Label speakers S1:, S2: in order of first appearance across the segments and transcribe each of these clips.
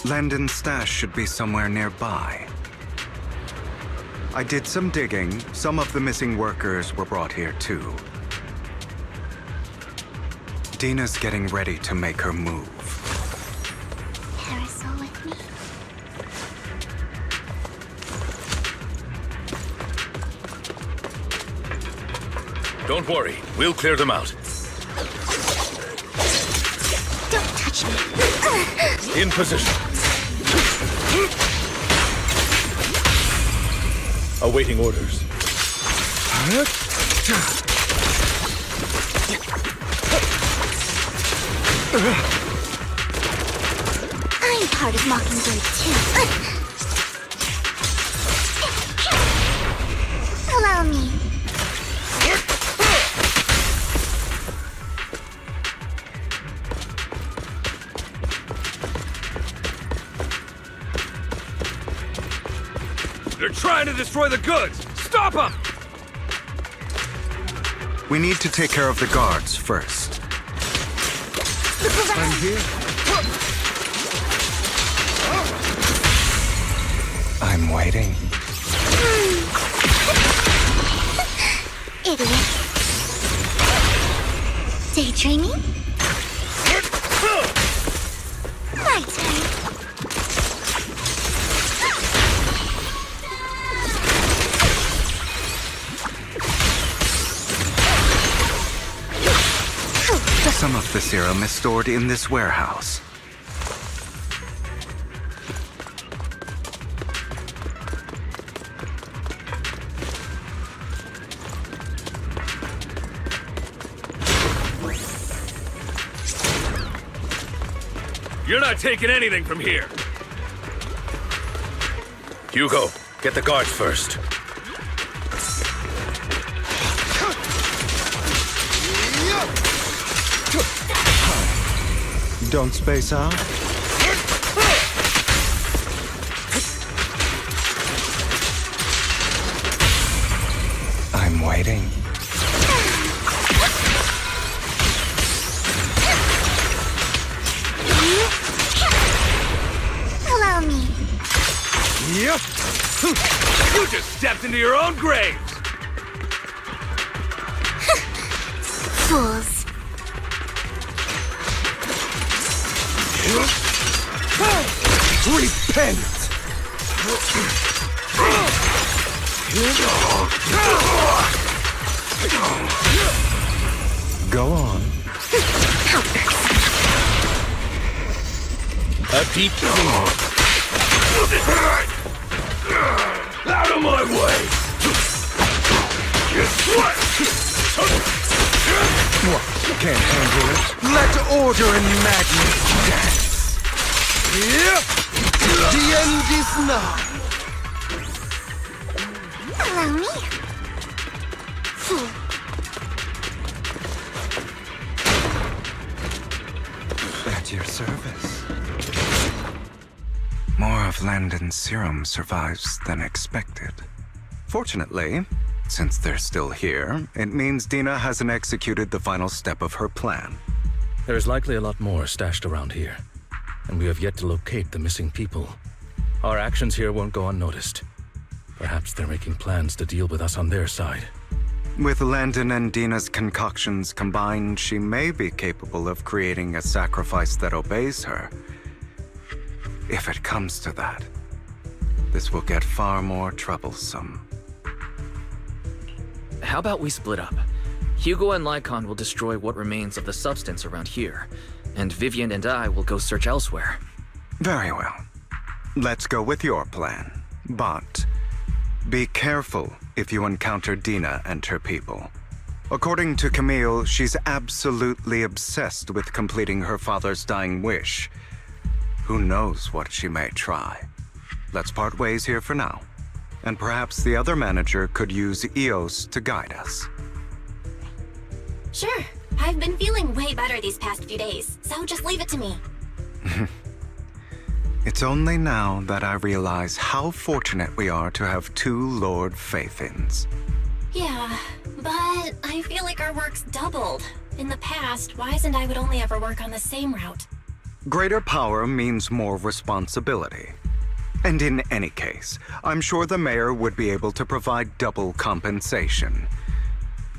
S1: Landon's stash should be somewhere nearby. I did some digging. Some of the missing workers were brought here too. Dina's getting ready to make her move.
S2: Parasol with me?
S3: Don't worry, we'll clear them out.
S2: Don't touch me.
S3: In position. Awaiting orders.
S2: I'm part of Mockingbird too. Allow me.
S3: They're trying to destroy the goods! Stop them!
S1: We need to take care of the guards first. I'm here. I'm waiting.
S2: Idiot. Daydreaming? My turn.
S1: Some of the serum is stored in this warehouse.
S3: You're not taking anything from here! Hugo, get the guards first.
S1: Don't space out. I'm waiting.
S2: Allow me.
S3: Yep. You just stepped into your own grave!
S2: Fools.
S1: Repent! Go on.
S3: A deep clean. Out of my way! What?
S1: What? Can't handle it? Let order and madness dance. The end is nigh.
S2: Allow me. Fool.
S1: At your service. More of Landon's serum survives than expected. Fortunately, since they're still here, it means Dina hasn't executed the final step of her plan.
S4: There's likely a lot more stashed around here, and we have yet to locate the missing people. Our actions here won't go unnoticed. Perhaps they're making plans to deal with us on their side.
S1: With Landon and Dina's concoctions combined, she may be capable of creating a sacrifice that obeys her. If it comes to that, this will get far more troublesome.
S5: How about we split up? Hugo and Lycon will destroy what remains of the substance around here, and Vivian and I will go search elsewhere.
S1: Very well. Let's go with your plan. But be careful if you encounter Dina and her people. According to Camille, she's absolutely obsessed with completing her father's dying wish. Who knows what she may try? Let's part ways here for now. And perhaps the other manager could use EOS to guide us.
S6: Sure. I've been feeling way better these past few days, so just leave it to me.
S1: It's only now that I realize how fortunate we are to have two Lord Faithins.
S6: Yeah, but I feel like our work's doubled. In the past, Wise and I would only ever work on the same route.
S1: Greater power means more responsibility. And in any case, I'm sure the mayor would be able to provide double compensation.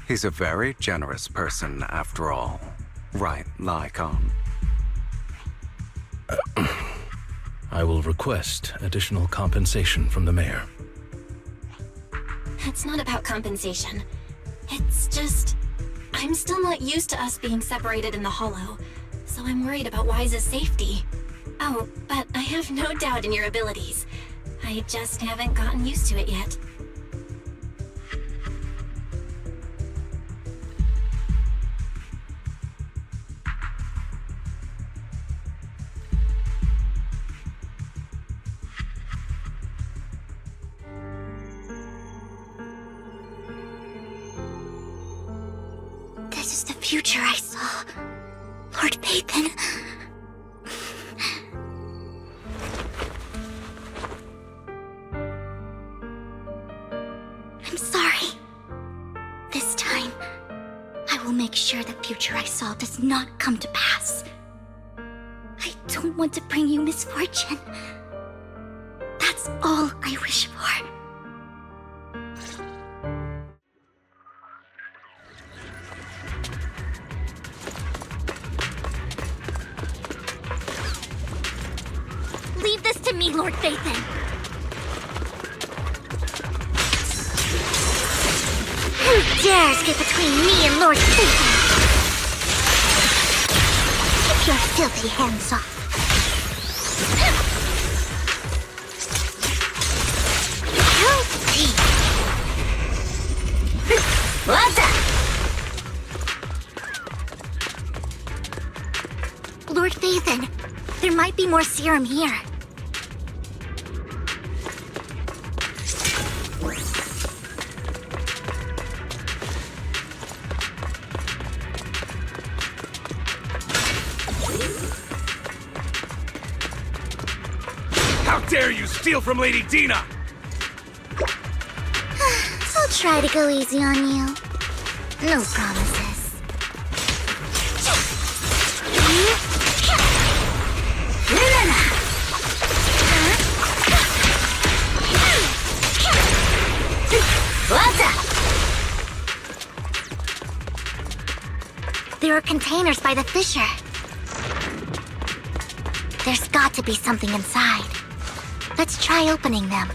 S1: He's a very generous person, after all. Right, Lycon?
S4: I will request additional compensation from the mayor.
S6: It's not about compensation. It's just... I'm still not used to us being separated in the Hollow, so I'm worried about Wise's safety. Oh, but I have no doubt in your abilities. I just haven't gotten used to it yet.
S2: This is the future I saw. Lord Pathan. I'm sorry. This time, I will make sure the future I saw does not come to pass. I don't want to bring you misfortune. That's all I wish for. Leave this to me, Lord Phaethon. Who dares get between me and Lord Phaethon? Keep your filthy hands off. How deep? Lord Phaethon, there might be more serum here.
S3: How dare you steal from Lady Dina!
S2: I'll try to go easy on you. No promises. There are containers by the fissure. There's got to be something inside. Let's try opening them.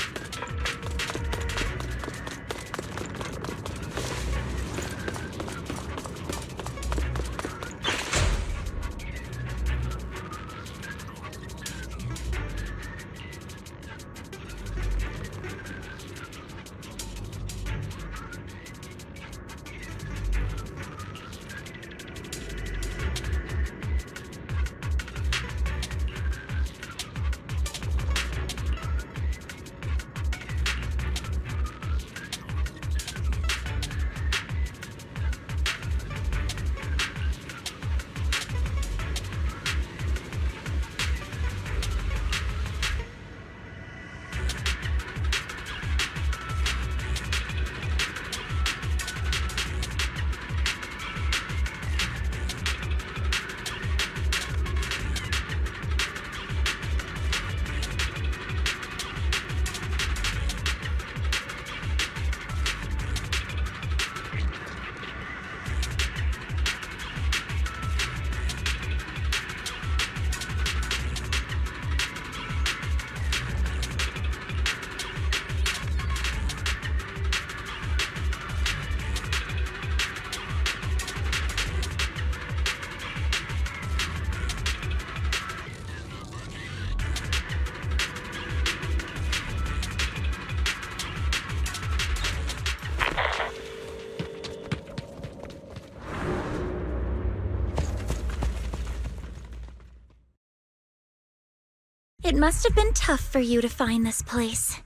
S7: It must have been tough for you to find this place.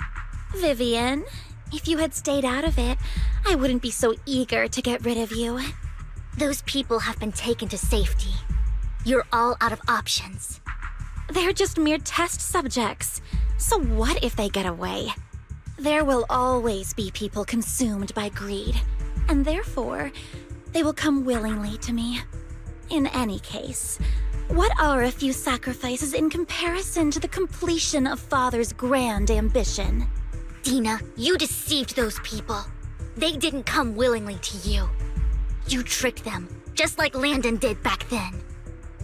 S7: Vivian, if you had stayed out of it, I wouldn't be so eager to get rid of you.
S2: Those people have been taken to safety. You're all out of options.
S7: They're just mere test subjects. So what if they get away? There will always be people consumed by greed, and therefore, they will come willingly to me. In any case, What are a few sacrifices in comparison to the completion of Father's grand ambition?
S2: Dina, you deceived those people. They didn't come willingly to you. You tricked them, just like Landon did back then.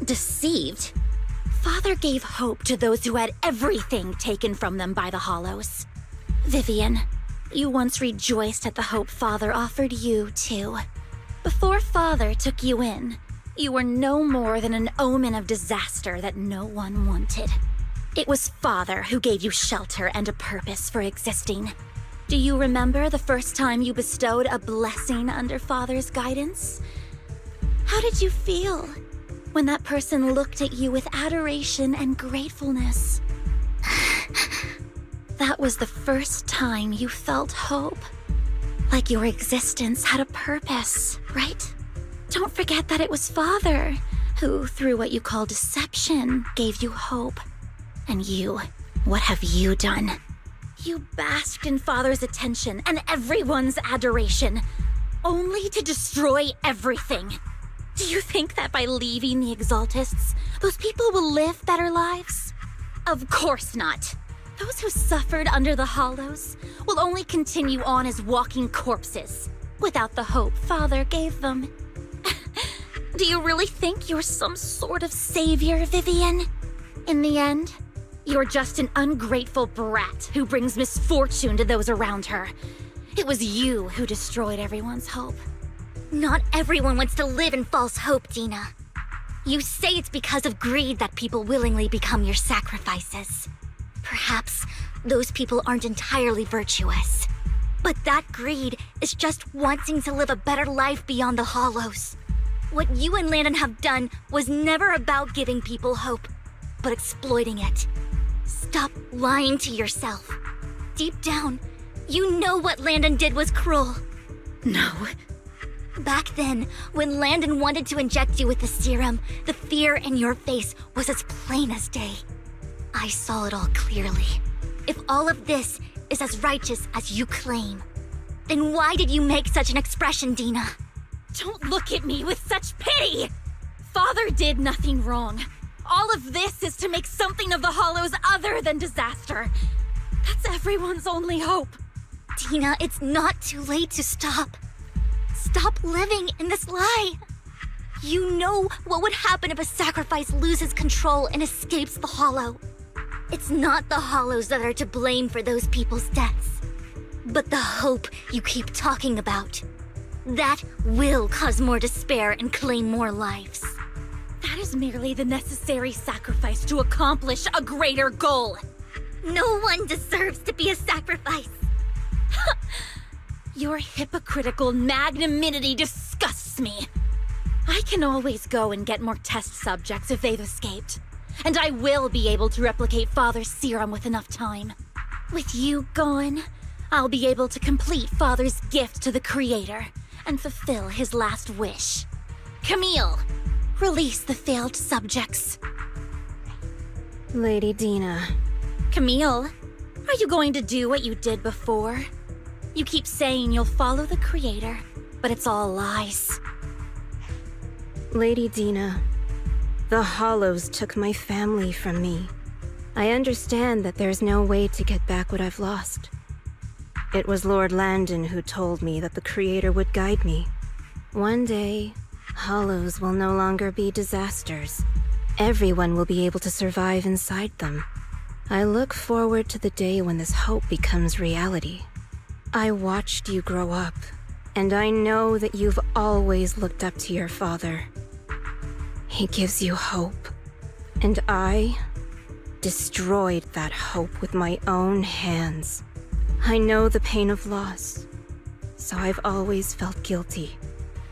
S7: Deceived? Father gave hope to those who had everything taken from them by the Hollows. Vivian, you once rejoiced at the hope Father offered you, too. Before Father took you in, you were no more than an omen of disaster that no one wanted. It was Father who gave you shelter and a purpose for existing. Do you remember the first time you bestowed a blessing under Father's guidance? How did you feel when that person looked at you with adoration and gratefulness? That was the first time you felt hope. Like your existence had a purpose, right? Don't forget that it was Father who, through what you call deception, gave you hope. And you, what have you done? You basked in Father's attention and everyone's adoration, only to destroy everything. Do you think that by leaving the Exaltists, those people will live better lives? Of course not. Those who suffered under the Hollows will only continue on as walking corpses, without the hope Father gave them. Do you really think you're some sort of savior, Vivian? In the end, you're just an ungrateful brat who brings misfortune to those around her. It was you who destroyed everyone's hope.
S2: Not everyone wants to live in false hope, Dina. You say it's because of greed that people willingly become your sacrifices. Perhaps those people aren't entirely virtuous. But that greed is just wanting to live a better life beyond the Hollows. What you and Landon have done was never about giving people hope, but exploiting it. Stop lying to yourself. Deep down, you know what Landon did was cruel.
S7: No.
S2: Back then, when Landon wanted to inject you with the serum, the fear in your face was as plain as day. I saw it all clearly. If all of this is as righteous as you claim, then why did you make such an expression, Dina?
S7: Don't look at me with such pity! Father did nothing wrong. All of this is to make something of the Hollows other than disaster. That's everyone's only hope.
S2: Dina, it's not too late to stop. Stop living in this lie. You know what would happen if a sacrifice loses control and escapes the Hollow. It's not the Hollows that are to blame for those people's deaths, but the hope you keep talking about. That will cause more despair and claim more lives.
S7: That is merely the necessary sacrifice to accomplish a greater goal.
S2: No one deserves to be a sacrifice.
S7: Your hypocritical magnanimity disgusts me. I can always go and get more test subjects if they've escaped. And I will be able to replicate Father's serum with enough time. With you gone, I'll be able to complete Father's gift to the Creator and fulfill his last wish. Camille, release the failed subjects.
S8: Lady Dina.
S7: Camille, are you going to do what you did before? You keep saying you'll follow the Creator, but it's all lies.
S8: Lady Dina, the Hollows took my family from me. I understand that there's no way to get back what I've lost. It was Lord Landon who told me that the Creator would guide me. One day, Hollows will no longer be disasters. Everyone will be able to survive inside them. I look forward to the day when this hope becomes reality. I watched you grow up, and I know that you've always looked up to your father. He gives you hope, and I destroyed that hope with my own hands. I know the pain of loss, so I've always felt guilty.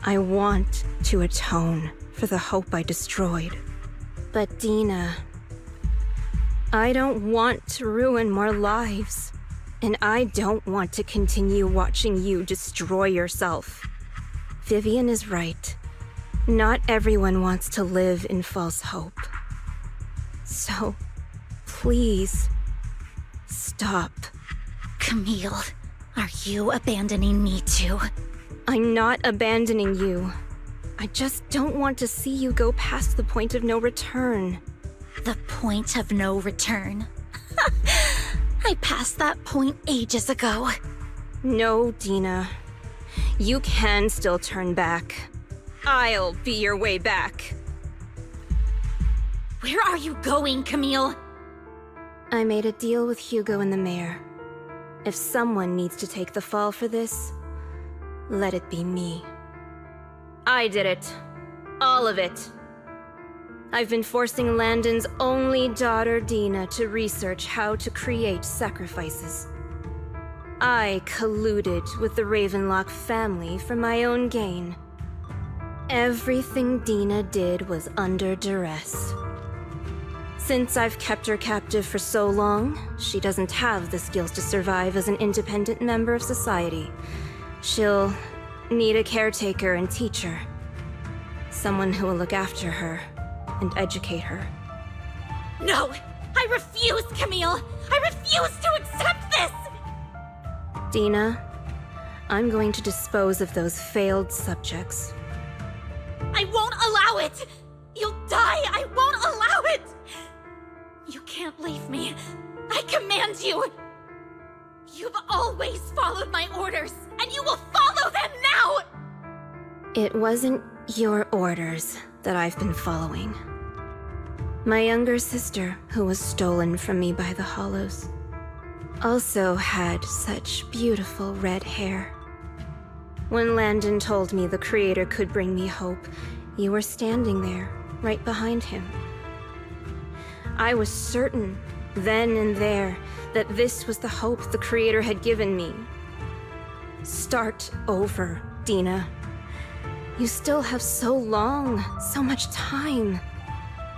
S8: I want to atone for the hope I destroyed. But Dina, I don't want to ruin more lives, and I don't want to continue watching you destroy yourself. Vivian is right. Not everyone wants to live in false hope. So, please, stop.
S7: Camille, are you abandoning me too?
S8: I'm not abandoning you. I just don't want to see you go past the point of no return.
S7: The point of no return. I passed that point ages ago.
S8: No, Dina. You can still turn back. I'll be your way back.
S7: Where are you going, Camille?
S8: I made a deal with Hugo and the mayor. If someone needs to take the fall for this, let it be me. I did it. All of it. I've been forcing Landon's only daughter, Dina, to research how to create sacrifices. I colluded with the Ravenlock family for my own gain. Everything Dina did was under duress. Since I've kept her captive for so long, she doesn't have the skills to survive as an independent member of society. She'll need a caretaker and teacher. Someone who will look after her and educate her.
S7: No! I refuse, Camille! I refuse to accept this!
S8: Dina, I'm going to dispose of those failed subjects.
S7: I won't allow it! You'll die! I won't allow it! You can't leave me. I command you! You've always followed my orders, and you will follow them now!
S8: It wasn't your orders that I've been following. My younger sister, who was stolen from me by the Hollows, also had such beautiful red hair. When Landon told me the Creator could bring me hope, you were standing there, right behind him. I was certain, then and there, that this was the hope the Creator had given me. Start over, Dina. You still have so long, so much time.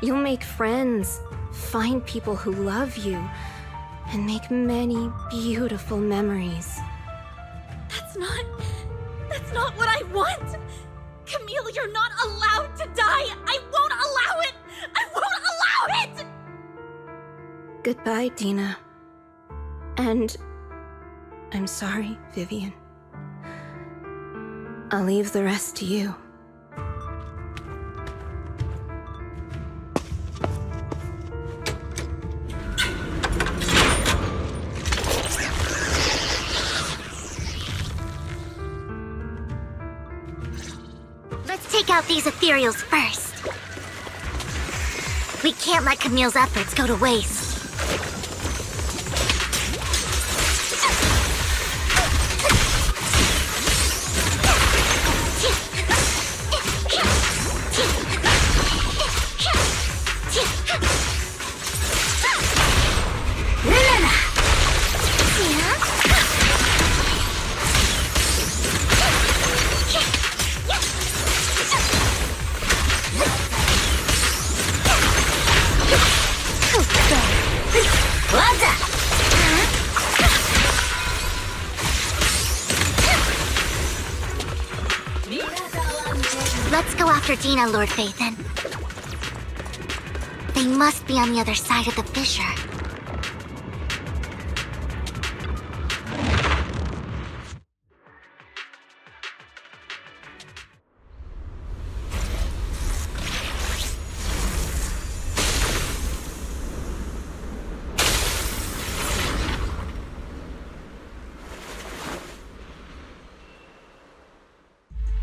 S8: You'll make friends, find people who love you, and make many beautiful memories.
S7: That's not what I want! Camille, you're not allowed to die! I won't allow it! I won't allow it!
S8: Goodbye, Dina. And I'm sorry, Vivian. I'll leave the rest to you.
S2: Let's take out these Ethereals first. We can't let Camille's efforts go to waste. Let's go after Dina, Lord Phaethon. They must be on the other side of the fissure.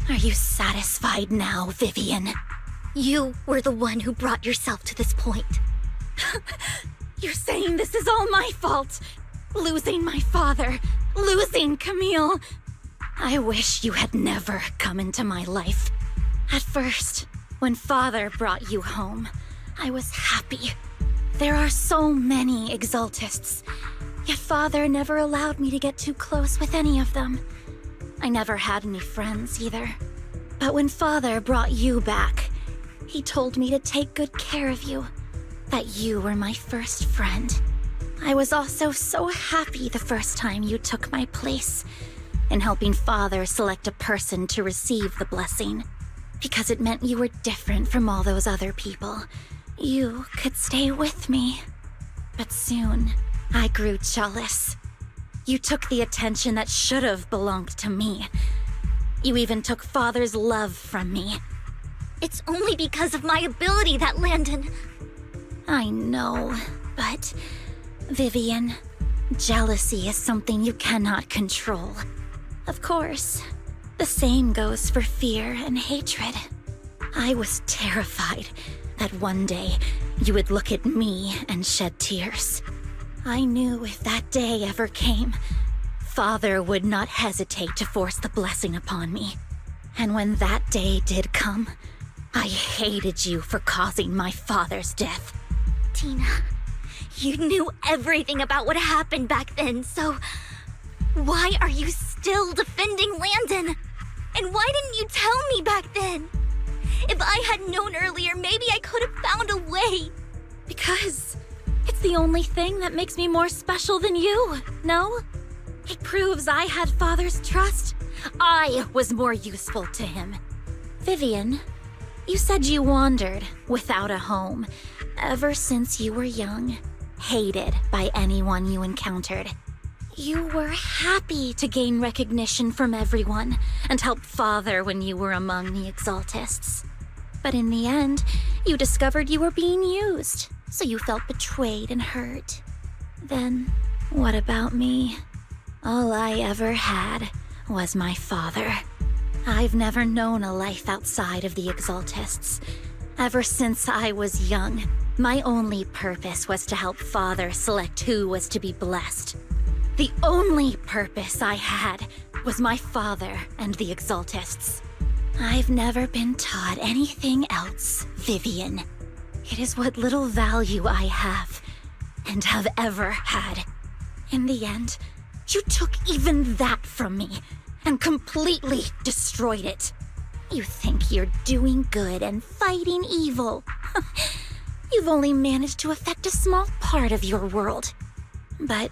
S7: Are you satisfied now, Vivian?
S2: You were the one who brought yourself to this point.
S7: You're saying this is all my fault? Losing my father, losing Camille. I wish you had never come into my life. At first, when Father brought you home, I was happy. There are so many Exaltists, yet Father never allowed me to get too close with any of them. I never had any friends either. But when Father brought you back, he told me to take good care of you, that you were my first friend. I was also so happy the first time you took my place in helping Father select a person to receive the blessing, because it meant you were different from all those other people. You could stay with me. But soon, I grew jealous. You took the attention that should have belonged to me. You even took Father's love from me.
S2: It's only because of my ability that Landon...
S7: I know, but... Vivian, jealousy is something you cannot control. Of course, the same goes for fear and hatred. I was terrified that one day you would look at me and shed tears. I knew if that day ever came, Father would not hesitate to force the blessing upon me. And when that day did come, I hated you for causing my father's death.
S2: Dina, you knew everything about what happened back then, so... Why are you still defending Landon? And why didn't you tell me back then? If I had known earlier, maybe I could have found a way.
S7: Because it's the only thing that makes me more special than you, no? It proves I had Father's trust. I was more useful to him. Vivian, you said you wandered without a home ever since you were young, hated by anyone you encountered. You were happy to gain recognition from everyone and help Father when you were among the Exaltists. But in the end, you discovered you were being used, so you felt betrayed and hurt. Then, what about me? All I ever had was my father. I've never known a life outside of the Exaltists. Ever since I was young, my only purpose was to help Father select who was to be blessed. The only purpose I had was my father and the Exaltists. I've never been taught anything else, Vivian. It is what little value I have, and have ever had. In the end, you took even that from me, and completely destroyed it. You think you're doing good and fighting evil. You've only managed to affect a small part of your world. But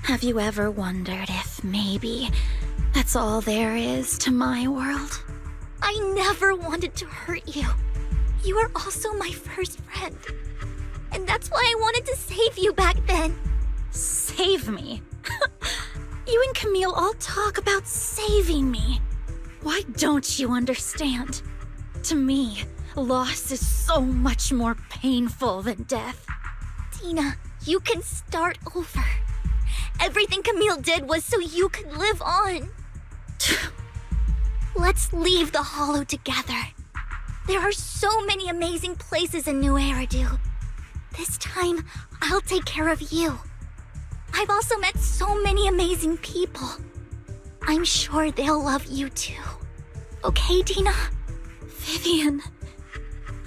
S7: have you ever wondered if maybe that's all there is to my world?
S2: I never wanted to hurt you. You were also my first friend. And that's why I wanted to save you back then.
S7: Save me? You and Camille all talk about saving me. Why don't you understand? To me, loss is so much more painful than death.
S2: Dina, you can start over. Everything Camille did was so you could live on. Let's leave the Hollow together. There are so many amazing places in New Eridu. This time, I'll take care of you. I've also met so many amazing people. I'm sure they'll love you too. Okay, Dina?
S7: Vivian,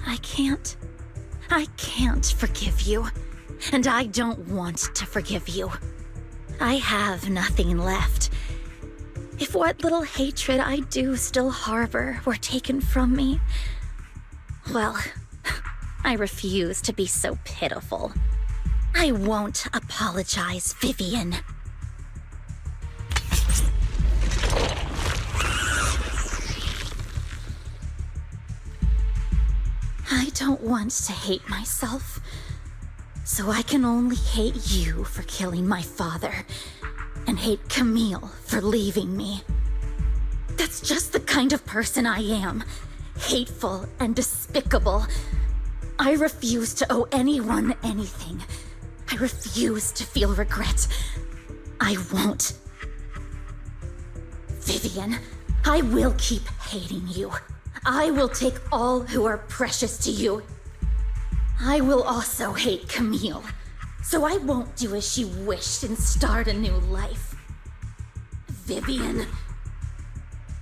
S7: I can't forgive you. And I don't want to forgive you. I have nothing left. If what little hatred I do still harbor were taken from me, well, I refuse to be so pitiful. I won't apologize, Vivian. I don't want to hate myself, so I can only hate you for killing my father, and hate Camille for leaving me. That's just the kind of person I am. Hateful and despicable. I refuse to owe anyone anything. I refuse to feel regret. I won't. Vivian, I will keep hating you. I will take all who are precious to you. I will also hate Camille, so I won't do as she wished and start a new life. Vivian,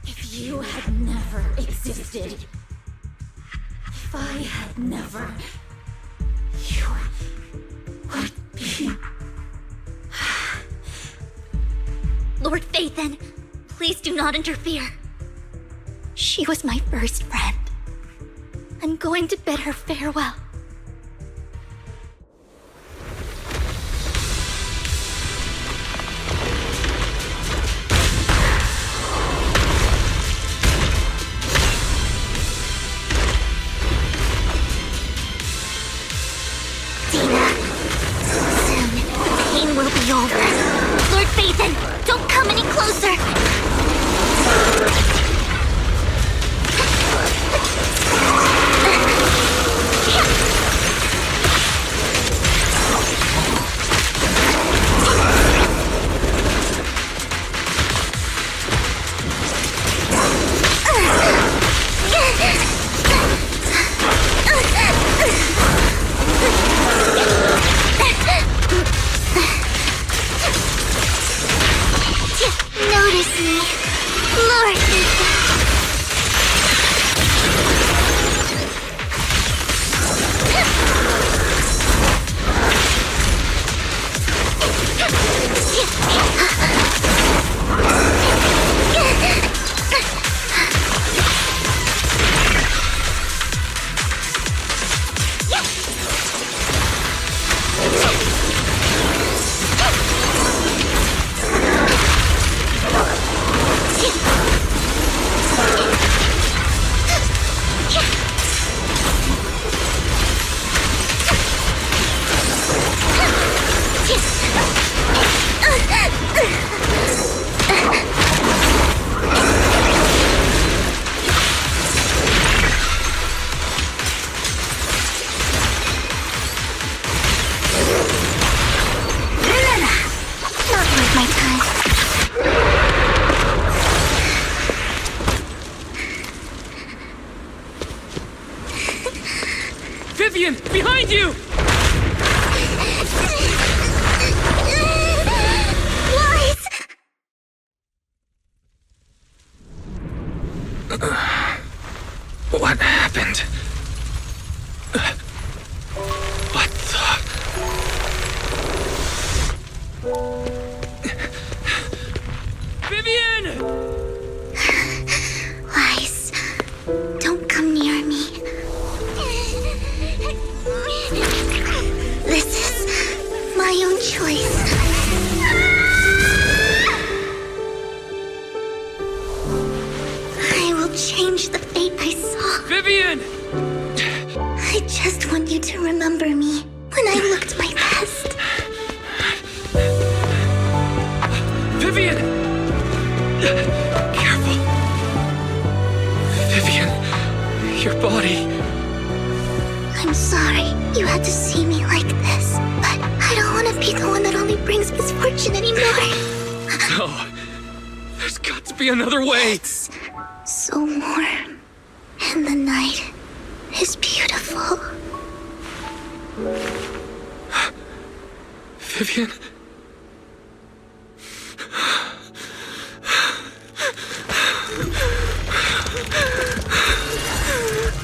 S7: if you had never existed, if I had never, you would be...
S2: Lord Phaethon, please do not interfere. She was my first friend. I'm going to bid her farewell. Dina, soon the pain will be over. Lord Phaethon, don't come any closer!
S5: need you!
S2: Wise!
S5: What happened? What the... Vivian!
S2: Wise, don't come near me. This is my own choice. I will change the fate I saw.
S5: Vivian!
S2: I just want you to remember me when I looked my best.
S5: Vivian! Careful. Vivian, your body.
S2: I'm sorry you had to see me like this, but I don't want to be the one that only brings misfortune anymore.
S5: No. There's got to be another way.
S2: It's so warm, and the night is beautiful.
S5: Vivian?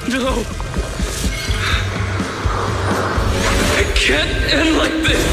S5: No! It can't end like this!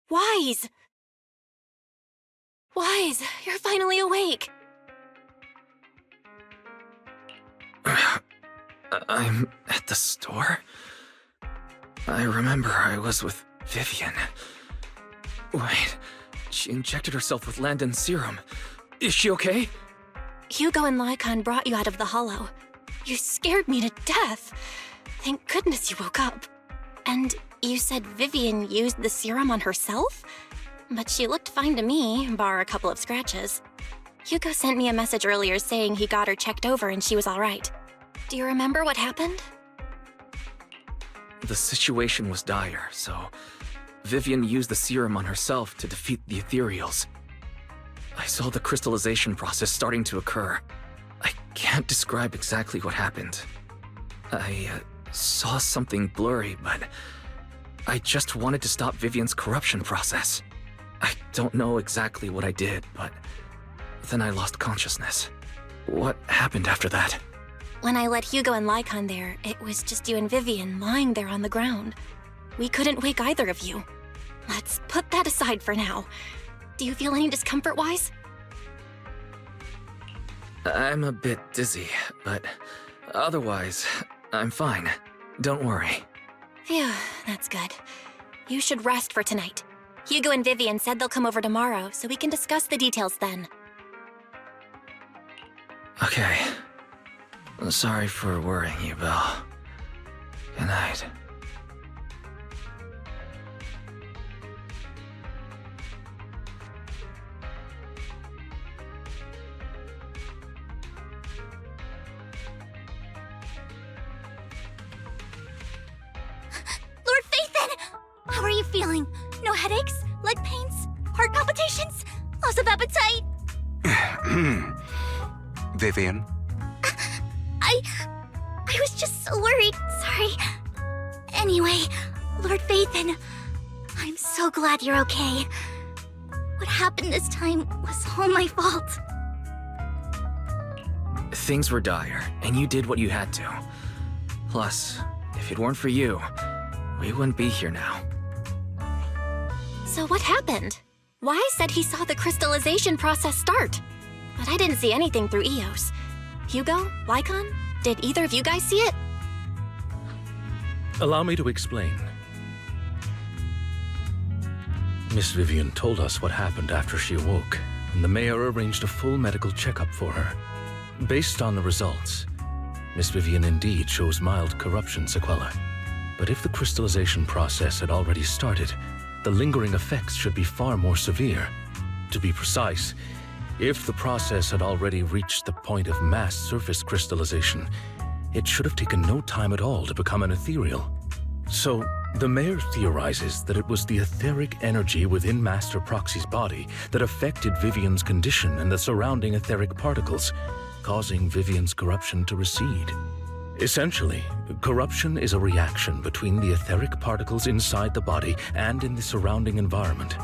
S6: Wise! Wise, you're finally awake.
S5: I'm at the store? I remember I was with Vivian. Wait, she injected herself with Landon's serum. Is she okay?
S6: Hugo and Lycon brought you out of the hollow. You scared me to death. Thank goodness you woke up. And you said Vivian used the serum on herself? But she looked fine to me, bar a couple of scratches. Hugo sent me a message earlier saying he got her checked over and she was all right. Do you remember what happened?
S5: The situation was dire, so Vivian used the serum on herself to defeat the Ethereals. I saw the crystallization process starting to occur. I can't describe exactly what happened. I saw something blurry, but I just wanted to stop Vivian's corruption process. I don't know exactly what I did, but then I lost consciousness. What happened after that?
S6: When I let Hugo and Lycon there, it was just you and Vivian lying there on the ground. We couldn't wake either of you. Let's put that aside for now. Do you feel any discomfort-wise?
S5: I'm a bit dizzy, but otherwise, I'm fine. Don't worry.
S6: Phew, that's good. You should rest for tonight. Hugo and Vivian said they'll come over tomorrow, so we can discuss the details then.
S5: Okay. Sorry for worrying you, Belle. Good night.
S2: Lord Phaethon! How are you feeling? No headaches? Leg pains? Heart palpitations? Loss of appetite?
S1: Vivian?
S2: I was just so worried. Sorry. Anyway, Lord Phaethon, I'm so glad you're okay. What happened this time was all my fault.
S5: Things were dire, and you did what you had to. Plus, if it weren't for you, we wouldn't be here now.
S6: So what happened? Wise said he saw the crystallization process start. But I didn't see anything through EOS. Hugo? Lycon? Did either of you guys see it?
S4: Allow me to explain. Miss Vivian told us what happened after she awoke, and the mayor arranged a full medical checkup for her. Based on the results, Miss Vivian indeed shows mild corruption sequelae. But if the crystallization process had already started, the lingering effects should be far more severe. To be precise, if the process had already reached the point of mass surface crystallization, it should have taken no time at all to become an ethereal. So, the mayor theorizes that it was the etheric energy within Master Proxy's body that affected Vivian's condition and the surrounding etheric particles, causing Vivian's corruption to recede. Essentially, corruption is a reaction between the etheric particles inside the body and in the surrounding environment.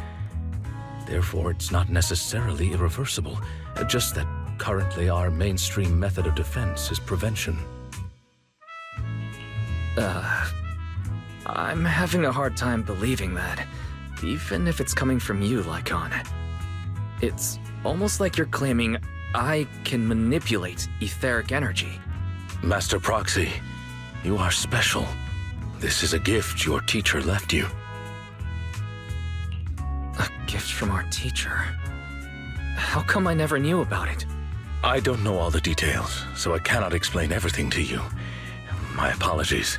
S4: Therefore, it's not necessarily irreversible, just that currently our mainstream method of defense is prevention.
S5: I'm having a hard time believing that, even if it's coming from you, Lycon. It's almost like you're claiming I can manipulate etheric energy.
S4: Master Proxy, you are special. This is a gift your teacher left you.
S5: A gift from our teacher? How come I never knew about it?
S4: I don't know all the details, so I cannot explain everything to you. My apologies.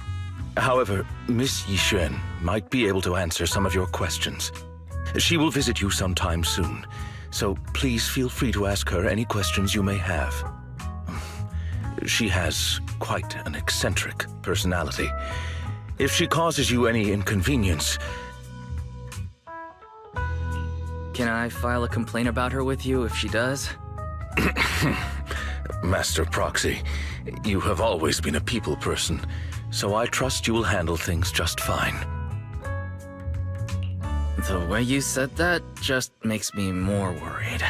S4: However, Miss Yixuan might be able to answer some of your questions. She will visit you sometime soon, so please feel free to ask her any questions you may have. She has quite an eccentric personality. If she causes you any inconvenience...
S5: Can I file a complaint about her with you if she does?
S4: Master Proxy, you have always been a people person, so I trust you will handle things just fine.
S5: The way you said that just makes me more worried.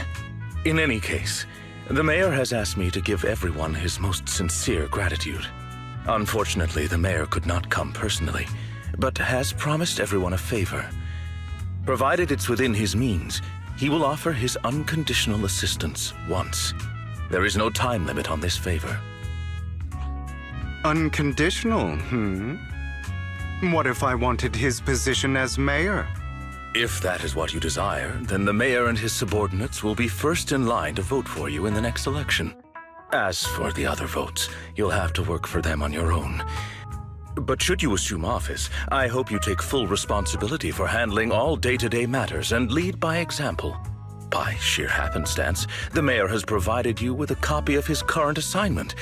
S4: In any case, the mayor has asked me to give everyone his most sincere gratitude. Unfortunately, the mayor could not come personally, but has promised everyone a favor. Provided it's within his means, he will offer his unconditional assistance once. There is no time limit on this favor.
S1: Unconditional, What if I wanted his position as mayor?
S4: If that is what you desire, then the mayor and his subordinates will be first in line to vote for you in the next election. As for the other votes, you'll have to work for them on your own. But should you assume office, I hope you take full responsibility for handling all day-to-day matters and lead by example. By sheer happenstance, the mayor has provided you with a copy of his current assignment,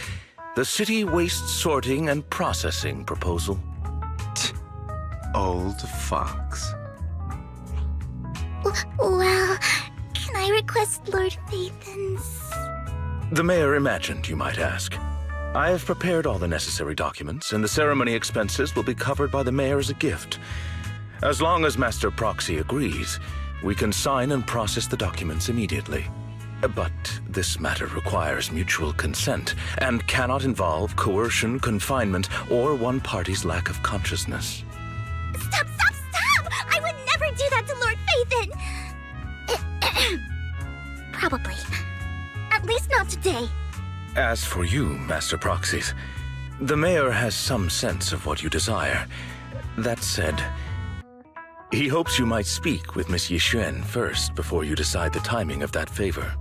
S4: the City Waste Sorting and Processing proposal.
S1: Old fox.
S2: Well, can I request Lord Phaethon's?
S4: The mayor imagined you might ask. I have prepared all the necessary documents, and the ceremony expenses will be covered by the mayor as a gift. As long as Master Proxy agrees, we can sign and process the documents immediately. But this matter requires mutual consent and cannot involve coercion, confinement, or one party's lack of consciousness.
S2: Stop! I would never do that to Lord Phaethon! Probably. At least not today.
S4: As for you, Master Proxies, the mayor has some sense of what you desire. That said, he hopes you might speak with Miss Yixuan first before you decide the timing of that favor.